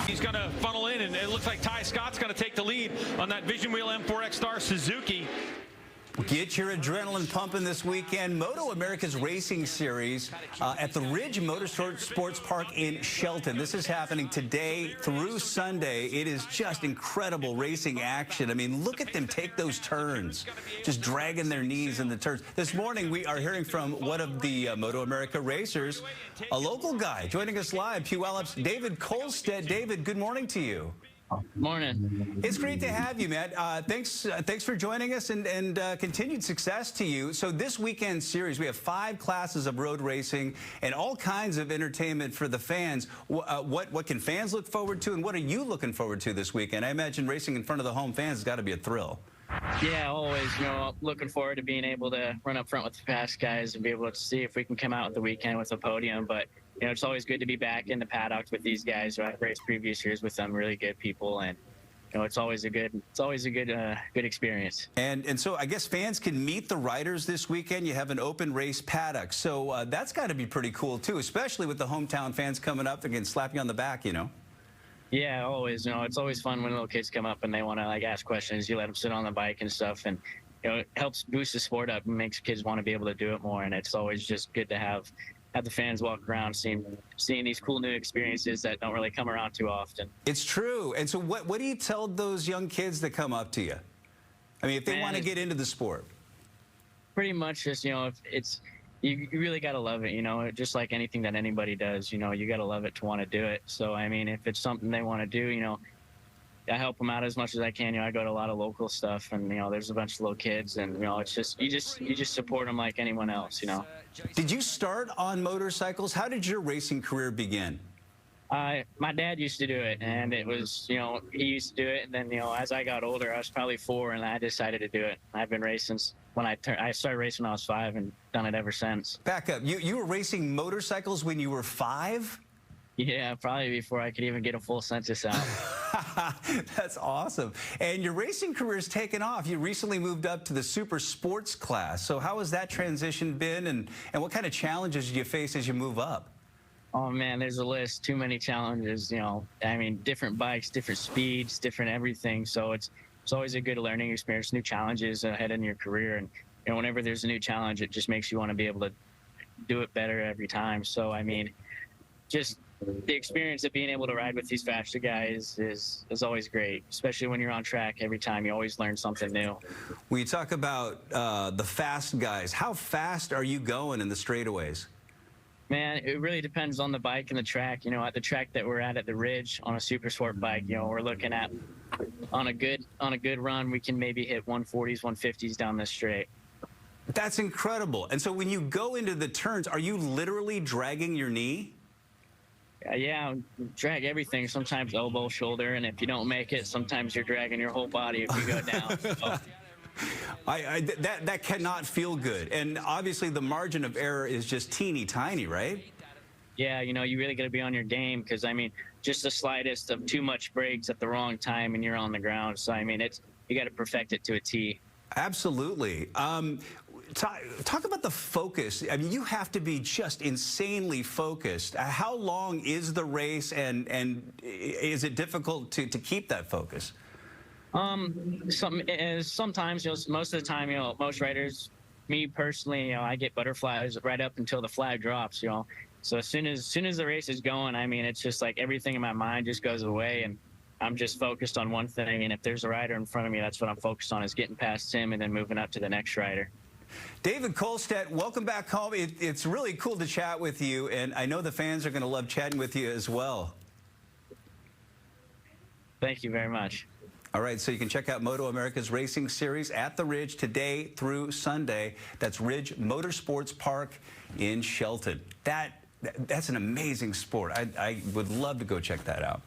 He's going to funnel in, and it looks like Ty Scott's going to take the lead on that Vision Wheel M4X Star Suzuki. Get your adrenaline pumping this weekend. MotoAmerica's racing series at the Ridge Motorsports Park in Shelton. This is happening today through Sunday. It is just incredible racing action. I mean, look at them take those turns, just dragging their knees in the turns. This morning, we are hearing from one of the MotoAmerica racers, a local guy joining us live, Puyallups, David Kohlstaedt. David, good morning to you. Morning. It's great to have you, Matt. Thanks for joining us, and continued success to you. So this weekend series, we have 5 classes of road racing and all kinds of entertainment for the fans. What can fans look forward to, and what are you looking forward to this weekend? I imagine racing in front of the home fans has got to be a thrill. Yeah, always, looking forward to being able to run up front with the fast guys and be able to see if we can come out with the weekend with a podium. But, it's always good to be back in the paddock with these guys. I've raced previous years with some really good people, and, it's always a good experience. And so I guess fans can meet the riders this weekend. You have an open race paddock. So that's got to be pretty cool, too, especially with the hometown fans coming up. They can slap you on the back, Yeah, always. It's always fun when little kids come up and they want to ask questions. You let them sit on the bike and stuff, and it helps boost the sport up and makes kids want to be able to do it more. And it's always just good to have the fans walk around seeing these cool new experiences that don't really come around too often. It's true. And so what do you tell those young kids that come up to you? I mean, if they want to get into the sport. Pretty much just, if it's you really got to love it, just like anything that anybody does, you got to love it to want to do it. So, I mean, if it's something they want to do, I help them out as much as I can. I go to a lot of local stuff, and, there's a bunch of little kids, and, it's just, you just support them like anyone else, Did you start on motorcycles? How did your racing career begin? My dad used to do it, and it was, he used to do it, and then, as I got older, I was probably 4, and I decided to do it. I've been racing when I started racing when I was 5, and done it ever since. Back up. You were racing motorcycles when you were 5? Yeah, probably before I could even get a full census out. That's awesome. And your racing career's taken off. You recently moved up to the super sports class. So how has that transition been, and what kind of challenges do you face as you move up? Oh, man, there's a list. Too many challenges, I mean, different bikes, different speeds, different everything. So it's always a good learning experience, new challenges ahead in your career. And, whenever there's a new challenge, it just makes you want to be able to do it better every time. So, I mean, just the experience of being able to ride with these faster guys is always great, especially when you're on track. Every time you always learn something new. When you talk about the fast guys, how fast are you going in the straightaways? Man, it really depends on the bike and the track. At the track that we're at the Ridge on a super sport bike, we're looking at on a good run, we can maybe hit 140s, 150s down the straight. That's incredible. And so when you go into the turns, are you literally dragging your knee? Yeah, drag everything. Sometimes elbow, shoulder, and if you don't make it, sometimes you're dragging your whole body if you go down. So. That cannot feel good. And obviously the margin of error is just teeny tiny, right? Yeah, you really got to be on your game, because, I mean, just the slightest of too much brakes at the wrong time and you're on the ground. So, I mean, you got to perfect it to a T. Absolutely. Talk about the focus. I mean, you have to be just insanely focused. How long is the race, and is it difficult to keep that focus? Sometimes, most of the time, most riders, me personally, I get butterflies right up until the flag drops, So as soon as the race is going, I mean, it's just like everything in my mind just goes away, and I'm just focused on one thing. And if there's a rider in front of me, that's what I'm focused on, is getting past him and then moving up to the next rider. David Kohlstaedt, welcome back home. It's really cool to chat with you, and I know the fans are going to love chatting with you as well. Thank you very much. All right, so you can check out MotoAmerica's racing series at the Ridge today through Sunday. That's Ridge Motorsports Park in Shelton. That's an amazing sport. I would love to go check that out.